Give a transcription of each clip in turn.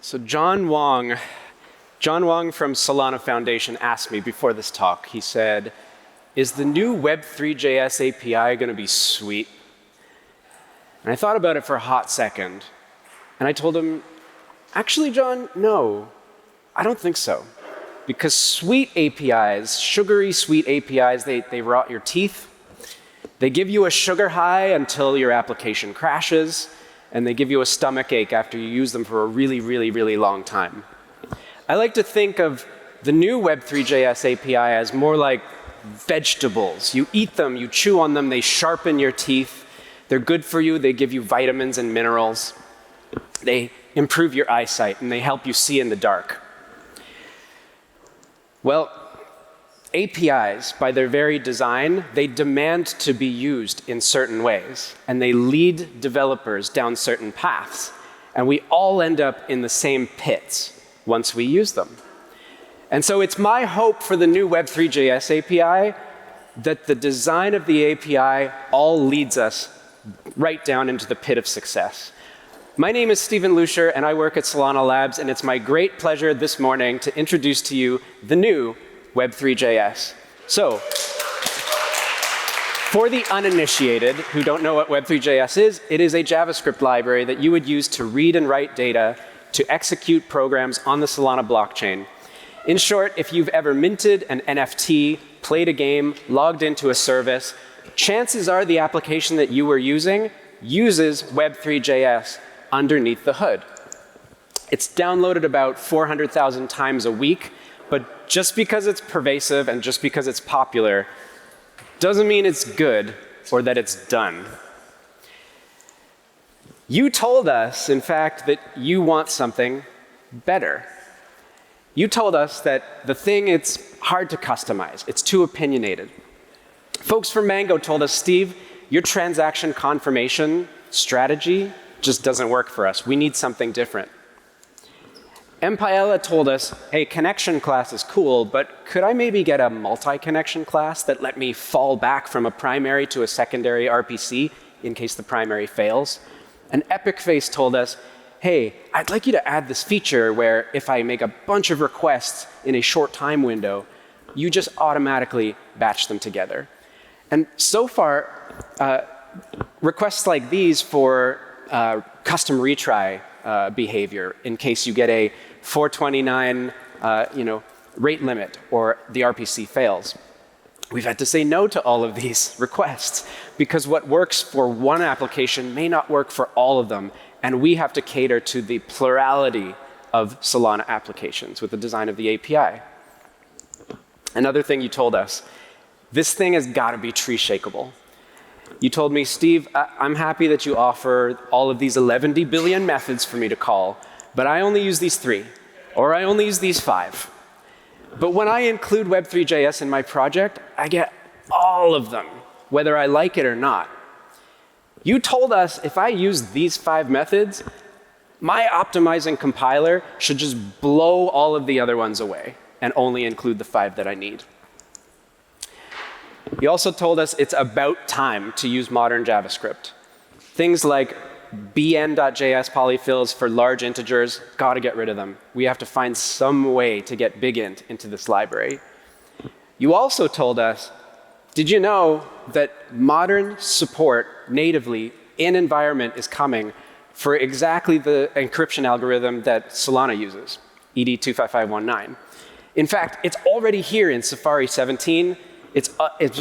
So John Wong from Solana Foundation asked me before this talk, he said, is the new Web3.js API going to be sweet? And I thought about it for a hot second. And I told him, actually, John, no, I don't think so. Because sweet APIs, sugary sweet APIs, they rot your teeth. They give you a sugar high until your application crashes. And they give you a stomach ache after you use them for a really, really, really long time. I like to think of the new Web3.js API as more like vegetables. You eat them, you chew on them, they sharpen your teeth. They're good for you, they give you vitamins and minerals. They improve your eyesight, and they help you see in the dark. Well, APIs, by their very design, they demand to be used in certain ways, and they lead developers down certain paths. And we all end up in the same pits once we use them. And so it's my hope for the new Web3.js API that the design of the API all leads us right down into the pit of success. My name is Stephen Lucier, and I work at Solana Labs, and it's my great pleasure this morning to introduce to you the new Web3.js. So, for the uninitiated who don't know what Web3.js is, it is a JavaScript library that you would use to read and write data to execute programs on the Solana blockchain. In short, if you've ever minted an NFT, played a game, logged into a service, chances are the application that you were using uses Web3.js underneath the hood. It's downloaded about 400,000 times a week, but just because it's pervasive and just because it's popular doesn't mean it's good or that it's done. You told us, in fact, that you want something better. You told us that the thing, it's hard to customize. It's too opinionated. Folks from Mango told us, Steve, your transaction confirmation strategy just doesn't work for us. We need something different. Mpaella told us, hey, connection class is cool, but could I maybe get a multi-connection class that let me fall back from a primary to a secondary RPC in case the primary fails? And EpicFace told us, hey, I'd like you to add this feature where if I make a bunch of requests in a short time window, you just automatically batch them together. And so far, requests like these for custom retry behavior in case you get a 429 rate limit or the RPC fails. We've had to say no to all of these requests because what works for one application may not work for all of them, and we have to cater to the plurality of Solana applications with the design of the API. Another thing you told us, this thing has got to be tree shakeable. You told me, Steve, I'm happy that you offer all of these 11 billion methods for me to call, but I only use these 3, or I only use these 5. But when I include Web3.js in my project, I get all of them, whether I like it or not. You told us if I use these 5 methods, my optimizing compiler should just blow all of the other ones away and only include the 5 that I need. You also told us it's about time to use modern JavaScript. Things like bn.js polyfills for large integers, got to get rid of them. We have to find some way to get bigint into this library. You also told us, did you know that modern support natively in environment is coming for exactly the encryption algorithm that Solana uses, ED25519. In fact, it's already here in Safari 17. It's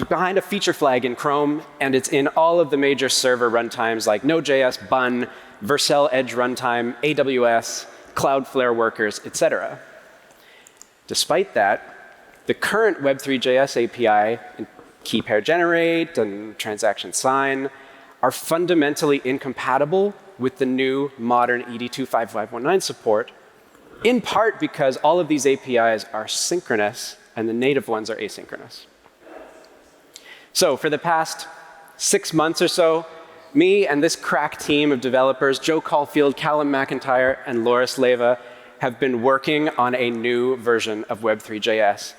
behind a feature flag in Chrome, and it's in all of the major server runtimes like Node.js, Bun, Vercel Edge Runtime, AWS, Cloudflare Workers, etc. Despite that, the current Web3.js API, and key pair generate and transaction sign, are fundamentally incompatible with the new modern ED25519 support, in part because all of these APIs are synchronous and the native ones are asynchronous. So for the past 6 months or so, me and this crack team of developers, Joe Caulfield, Callum McIntyre, and Loris Leva, have been working on a new version of Web3.js.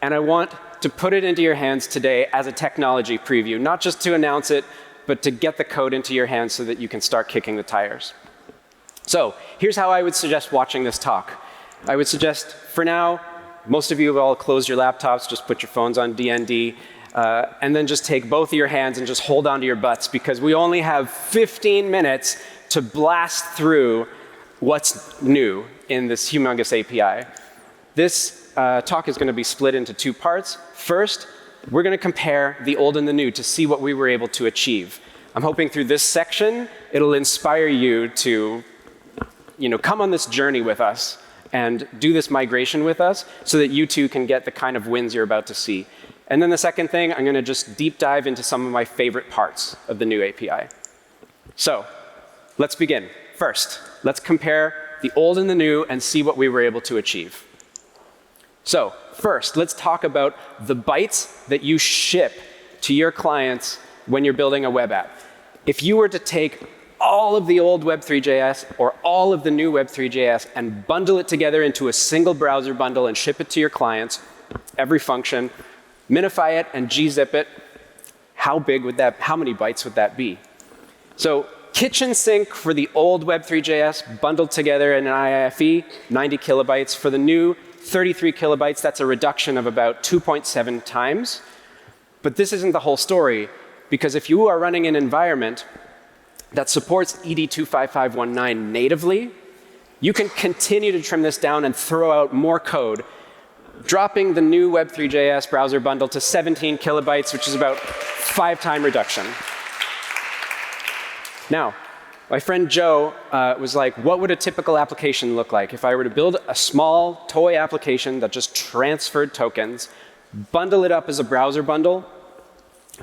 And I want to put it into your hands today as a technology preview, not just to announce it, but to get the code into your hands so that you can start kicking the tires. So here's how I would suggest watching this talk. I would suggest, for now, most of you have all closed your laptops, just put your phones on DND, and then just take both of your hands and just hold onto your butts, because we only have 15 minutes to blast through what's new in this humongous API. This talk is going to be split into two parts. First, we're going to compare the old and the new to see what we were able to achieve. I'm hoping through this section, it'll inspire you to come on this journey with us and do this migration with us so that you too can get the kind of wins you're about to see. And then the second thing, I'm going to just deep dive into some of my favorite parts of the new API. So let's begin. First, let's compare the old and the new and see what we were able to achieve. So first, let's talk about the bytes that you ship to your clients when you're building a web app. If you were to take all of the old Web3.js or all of the new Web3.js and bundle it together into a single browser bundle and ship it to your clients, every function, minify it and gzip it, how many bytes would that be? So kitchen sink for the old Web3.js bundled together in an IIFE, 90 kilobytes. For the new, 33 kilobytes. That's a reduction of about 2.7 times. But this isn't the whole story, because if you are running an environment that supports ED25519 natively, you can continue to trim this down and throw out more code, dropping the new Web3.js browser bundle to 17 kilobytes, which is about 5-time reduction. Now, my friend Joe was like, what would a typical application look like if I were to build a small toy application that just transferred tokens, bundle it up as a browser bundle?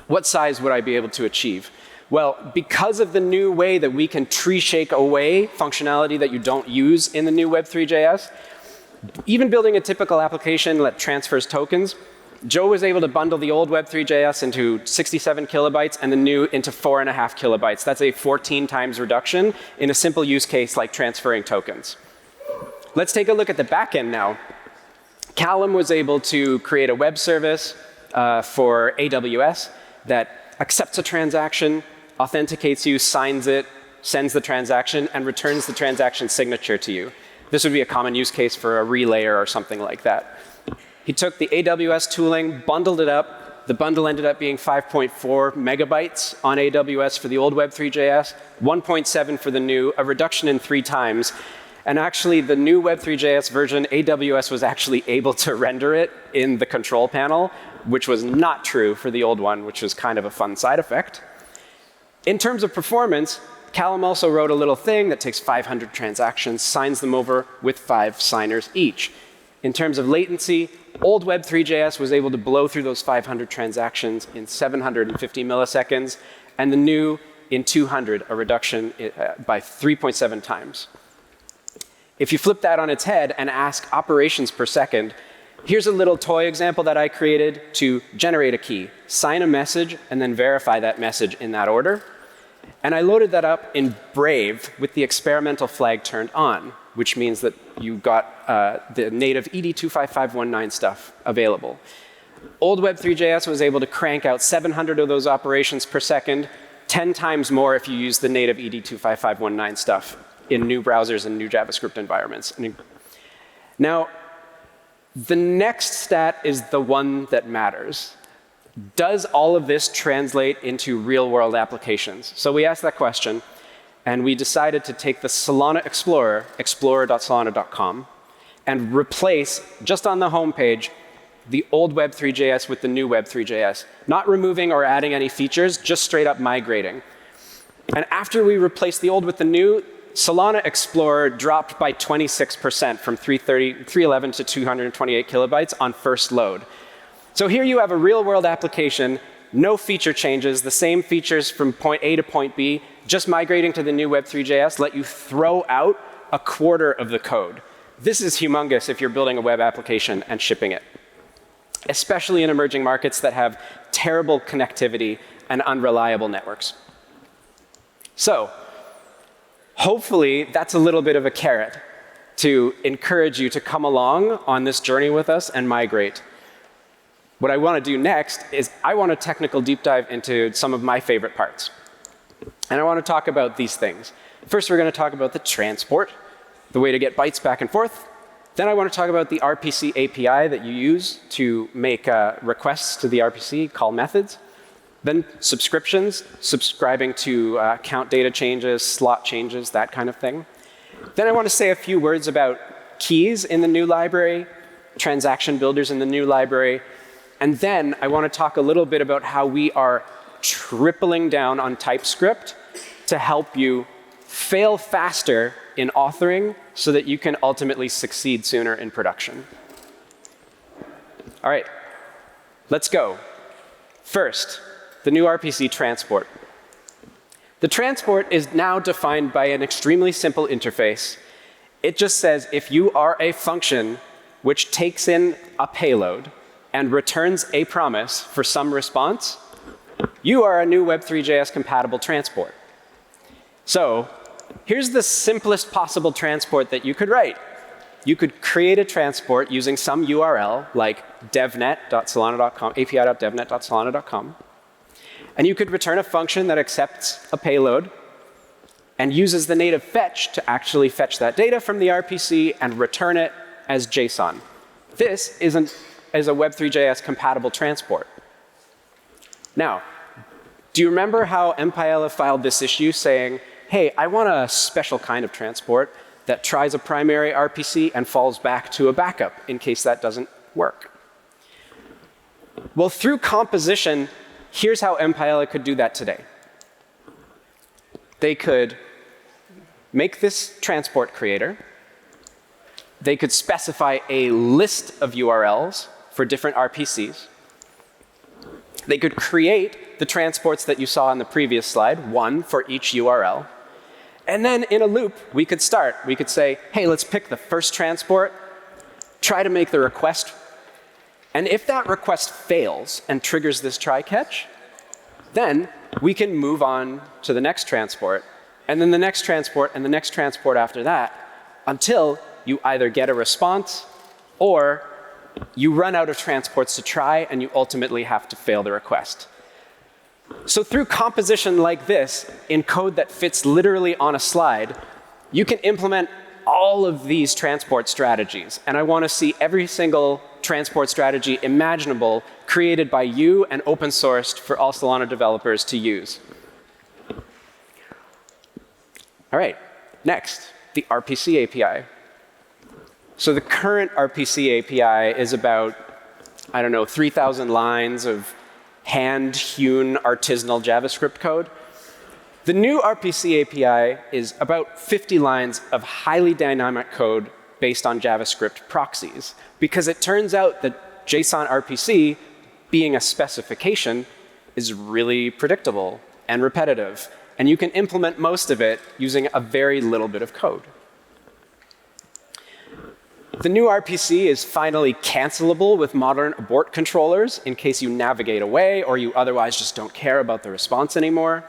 What size would I be able to achieve? Well, because of the new way that we can tree shake away functionality that you don't use in the new Web3.js, even building a typical application that transfers tokens, Joe was able to bundle the old Web3.js into 67 kilobytes and the new into 4.5 kilobytes. That's a 14 times reduction in a simple use case like transferring tokens. Let's take a look at the back end now. Callum was able to create a web service for AWS that accepts a transaction, authenticates you, signs it, sends the transaction, and returns the transaction signature to you. This would be a common use case for a relayer or something like that. He took the AWS tooling, bundled it up. The bundle ended up being 5.4 megabytes on AWS for the old Web3.js, 1.7 for the new, a reduction in 3 times. And actually, the new Web3.js version, AWS was actually able to render it in the control panel, which was not true for the old one, which was kind of a fun side effect. In terms of performance, Callum also wrote a little thing that takes 500 transactions, signs them over with 5 signers each. In terms of latency, old Web3.js was able to blow through those 500 transactions in 750 milliseconds, and the new in 200, a reduction by 3.7 times. If you flip that on its head and ask operations per second, here's a little toy example that I created to generate a key, sign a message, and then verify that message in that order. And I loaded that up in Brave with the experimental flag turned on, which means that you got the native ED25519 stuff available. Old Web3.js was able to crank out 700 of those operations per second, 10 times more if you use the native ED25519 stuff in new browsers and new JavaScript environments. Now, the next stat is the one that matters. Does all of this translate into real-world applications? So we asked that question, and we decided to take the Solana Explorer, explorer.solana.com, and replace, just on the home page, the old Web3.js with the new Web3.js, not removing or adding any features, just straight up migrating. And after we replaced the old with the new, Solana Explorer dropped by 26% from 311 to 228 kilobytes on first load. So here you have a real-world application, no feature changes, the same features from point A to point B, just migrating to the new Web3.js let you throw out a quarter of the code. This is humongous if you're building a web application and shipping it, especially in emerging markets that have terrible connectivity and unreliable networks. So hopefully that's a little bit of a carrot to encourage you to come along on this journey with us and migrate. What I want to do next is I want a technical deep dive into some of my favorite parts. And I want to talk about these things. First, we're going to talk about the transport, the way to get bytes back and forth. Then I want to talk about the RPC API that you use to make requests to the RPC, call methods. Then subscriptions, subscribing to count data changes, slot changes, that kind of thing. Then I want to say a few words about keys in the new library, transaction builders in the new library. And then I want to talk a little bit about how we are tripling down on TypeScript to help you fail faster in authoring so that you can ultimately succeed sooner in production. All right, let's go. First, the new RPC transport. The transport is now defined by an extremely simple interface. It just says if you are a function which takes in a payload and returns a promise for some response, you are a new Web3.js compatible transport. So here's the simplest possible transport that you could write. You could create a transport using some URL like devnet.solana.com, api.devnet.solana.com. And you could return a function that accepts a payload and uses the native fetch to actually fetch that data from the RPC and return it as JSON. This is a Web3.js compatible transport. Now, do you remember how MPyella filed this issue saying, hey, I want a special kind of transport that tries a primary RPC and falls back to a backup in case that doesn't work? Well, through composition, here's how MPyella could do that today. They could make this transport creator. They could specify a list of URLs for different RPCs. They could create the transports that you saw on the previous slide, one for each URL. And then in a loop, we could start. We could say, hey, let's pick the first transport, try to make the request. And if that request fails and triggers this try catch, then we can move on to the next transport, and then the next transport, and the next transport after that, until you either get a response or you run out of transports to try and you ultimately have to fail the request. So through composition like this, in code that fits literally on a slide, you can implement all of these transport strategies. And I want to see every single transport strategy imaginable created by you and open sourced for all Solana developers to use. All right, next, the RPC API. So the current RPC API is about, I don't know, 3,000 lines of hand-hewn artisanal JavaScript code. The new RPC API is about 50 lines of highly dynamic code based on JavaScript proxies, because it turns out that JSON RPC, being a specification, is really predictable and repetitive, and you can implement most of it using a very little bit of code. The new RPC is finally cancelable with modern abort controllers in case you navigate away or you otherwise just don't care about the response anymore.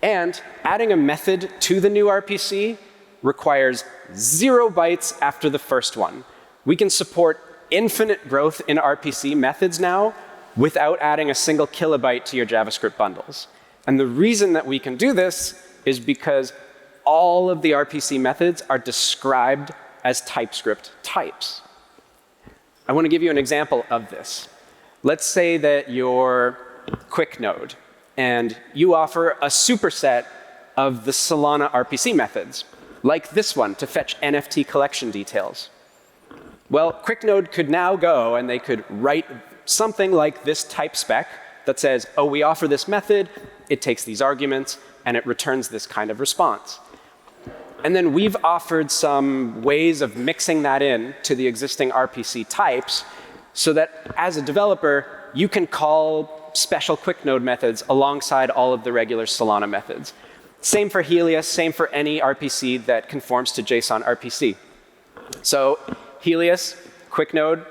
And adding a method to the new RPC requires 0 bytes after the first one. We can support infinite growth in RPC methods now without adding a single kilobyte to your JavaScript bundles. And the reason that we can do this is because all of the RPC methods are described as TypeScript types. I want to give you an example of this. Let's say that you're Quick Node, and you offer a superset of the Solana RPC methods, like this one to fetch NFT collection details. Well, QuickNode could now go and they could write something like this type spec that says, oh, we offer this method, it takes these arguments, and it returns this kind of response. And then we've offered some ways of mixing that in to the existing RPC types so that as a developer, you can call special QuickNode methods alongside all of the regular Solana methods. Same for Helios, same for any RPC that conforms to JSON RPC. So Helios, QuickNode,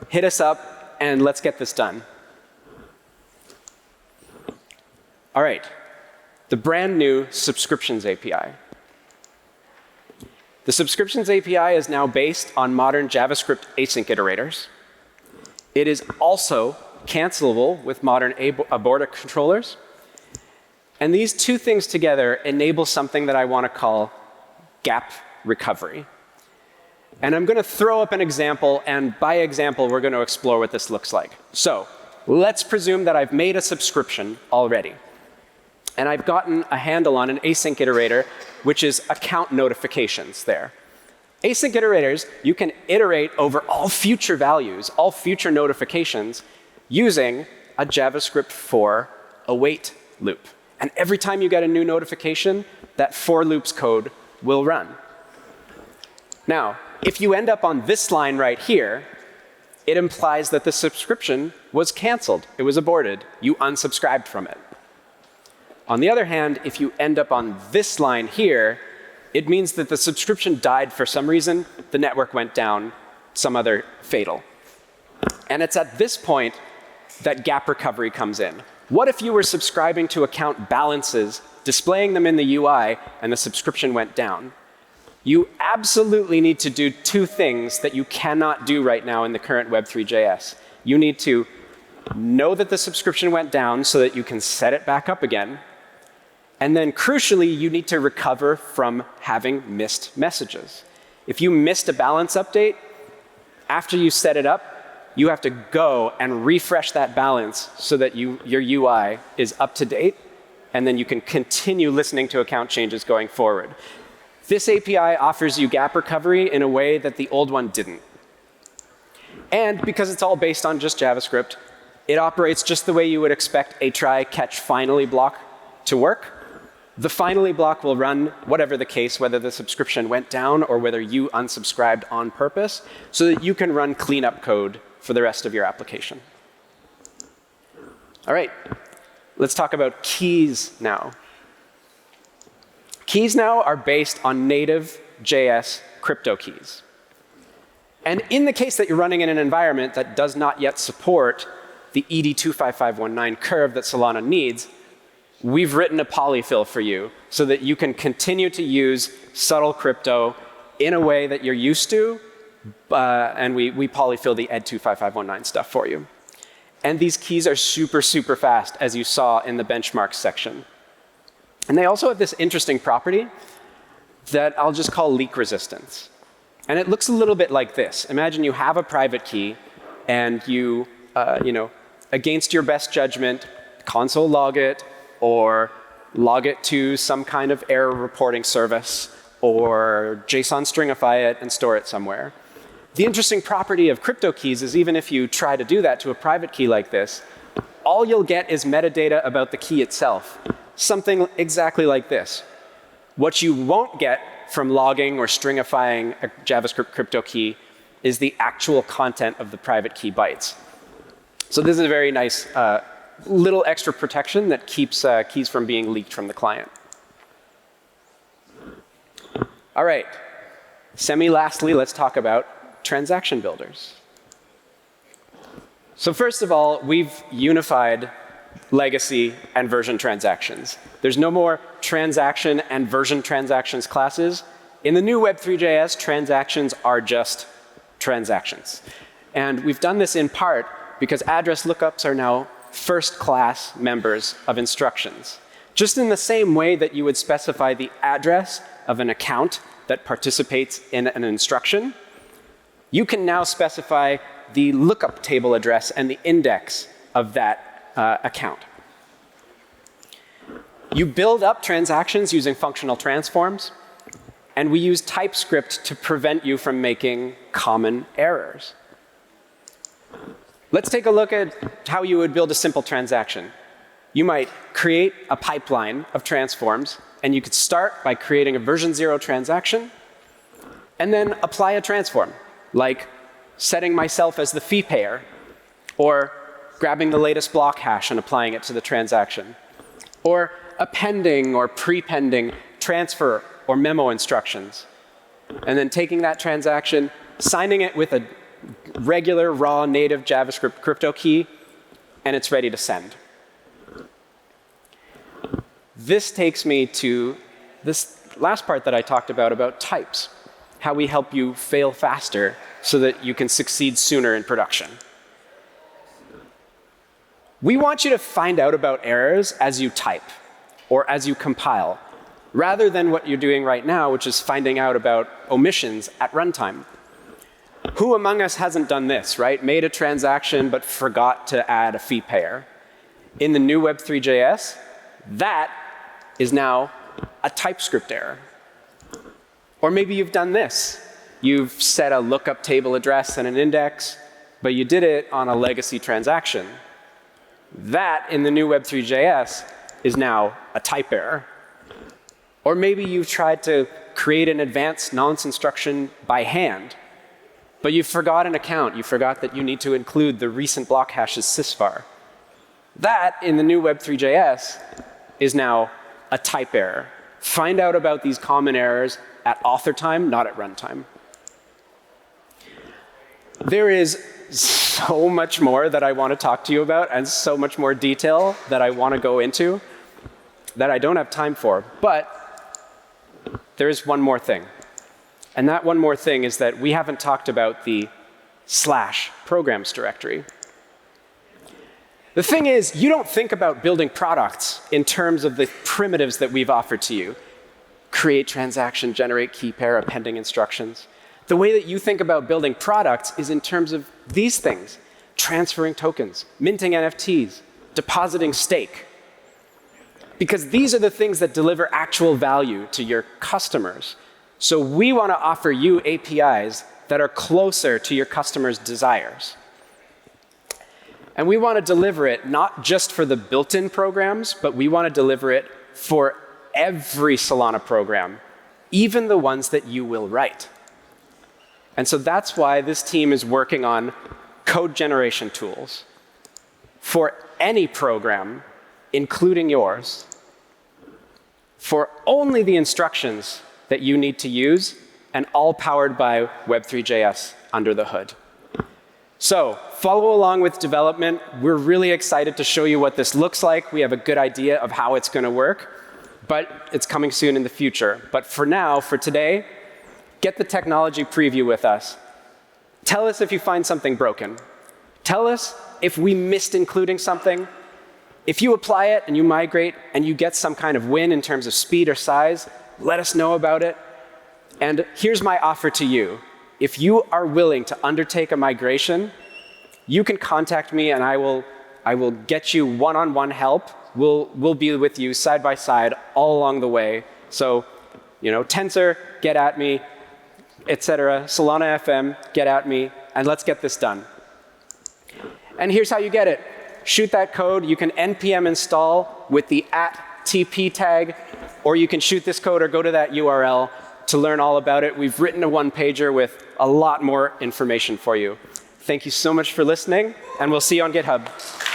hit us up and let's get this done. All right, the brand new Subscriptions API. The Subscriptions API is now based on modern JavaScript async iterators. It is also cancelable with modern abort controllers. And these two things together enable something that I want to call gap recovery. And I'm going to throw up an example, and by example, we're going to explore what this looks like. So let's presume that I've made a subscription already. And I've gotten a handle on an async iterator, which is account notifications there. Async iterators, you can iterate over all future values, all future notifications, using a JavaScript for await loop. And every time you get a new notification, that for loops code will run. Now, if you end up on this line right here, it implies that the subscription was canceled. It was aborted. You unsubscribed from it. On the other hand, if you end up on this line here, it means that the subscription died for some reason, the network went down, some other fatal. And it's at this point that gap recovery comes in. What if you were subscribing to account balances, displaying them in the UI, and the subscription went down? You absolutely need to do two things that you cannot do right now in the current Web3.js. You need to know that the subscription went down so that you can set it back up again. And then crucially, you need to recover from having missed messages. If you missed a balance update, after you set it up, you have to go and refresh that balance so that your UI is up to date, and then you can continue listening to account changes going forward. This API offers you gap recovery in a way that the old one didn't. And because it's all based on just JavaScript, it operates just the way you would expect a try, catch, finally block to work. The finally block will run whatever the case, whether the subscription went down or whether you unsubscribed on purpose, so that you can run cleanup code for the rest of your application. All right, let's talk about keys now. Keys now are based on native JS crypto keys. And in the case that you're running in an environment that does not yet support the ED25519 curve that Solana needs, we've written a polyfill for you so that you can continue to use subtle crypto in a way that you're used to, and we polyfill the ED25519 stuff for you. And these keys are super, super fast, as you saw in the benchmarks section. And they also have this interesting property that I'll just call leak resistance. And it looks a little bit like this. Imagine you have a private key, and you against your best judgment, console log it, or log it to some kind of error reporting service, or JSON stringify it and store it somewhere. The interesting property of crypto keys is even if you try to do that to a private key like this, all you'll get is metadata about the key itself. Something exactly like this. What you won't get from logging or stringifying a JavaScript crypto key is the actual content of the private key bytes. So this is a very nice little extra protection that keeps keys from being leaked from the client. All right, semi-lastly, let's talk about transaction builders. So first of all, we've unified legacy and version transactions. There's no more transaction and version transactions classes. In the new Web3.js, transactions are just transactions. And we've done this in part because address lookups are now first-class members of instructions. Just in the same way that you would specify the address of an account that participates in an instruction, you can now specify the lookup table address and the index of that account. You build up transactions using functional transforms, and we use TypeScript to prevent you from making common errors. Let's take a look at how you would build a simple transaction. You might create a pipeline of transforms, and you could start by creating a version 0 transaction, and then apply a transform, like setting myself as the fee payer, or grabbing the latest block hash and applying it to the transaction, or appending or prepending transfer or memo instructions, and then taking that transaction, signing it with a regular raw native JavaScript crypto key, and it's ready to send. This takes me to this last part that I talked about types, how we help you fail faster so that you can succeed sooner in production. We want you to find out about errors as you type. or as you compile, rather than what you're doing right now, which is finding out about omissions at runtime. Who among us hasn't done this, right? Made a transaction but forgot to add a fee payer. In the new Web3.js, that is now a TypeScript error. Or maybe you've done this. You've set a lookup table address and an index, but you did it on a legacy transaction. That, in the new Web3.js, is now a type error. Or maybe you've tried to create an advanced nonce instruction by hand, but you forgot an account. You forgot that you need to include the recent block hash's sysvar. That, in the new Web3.js, is now a type error. Find out about these common errors at author time, not at runtime. There is so much more that I want to talk to you about, and so much more detail that I want to go into that I don't have time for. But there is one more thing. And that one more thing is that we haven't talked about the / programs directory. The thing is, you don't think about building products in terms of the primitives that we've offered to you. Create transaction, generate key pair, appending instructions. The way that you think about building products is in terms of these things: transferring tokens, minting NFTs, depositing stake. Because these are the things that deliver actual value to your customers. So we want to offer you APIs that are closer to your customers' desires. And we want to deliver it not just for the built-in programs, but we want to deliver it for every Solana program, even the ones that you will write. And so that's why this team is working on code generation tools for any program, including yours, for only the instructions that you need to use, and all powered by Web3.js under the hood. So follow along with development. We're really excited to show you what this looks like. We have a good idea of how it's going to work, but it's coming soon in the future. But for now, for today, get the technology preview with us. Tell us if you find something broken. Tell us if we missed including something. If you apply it and you migrate and you get some kind of win in terms of speed or size, let us know about it. And here's my offer to you. If you are willing to undertake a migration, you can contact me and I will get you one-on-one help. We'll be with you side by side all along the way. So, Tensor, get at me, etc. Solana FM, get at me, and let's get this done. And here's how you get it. Shoot that code. You can npm install with the @TP tag, or you can shoot this code or go to that URL to learn all about it. We've written a one-pager with a lot more information for you. Thank you so much for listening, and we'll see you on GitHub.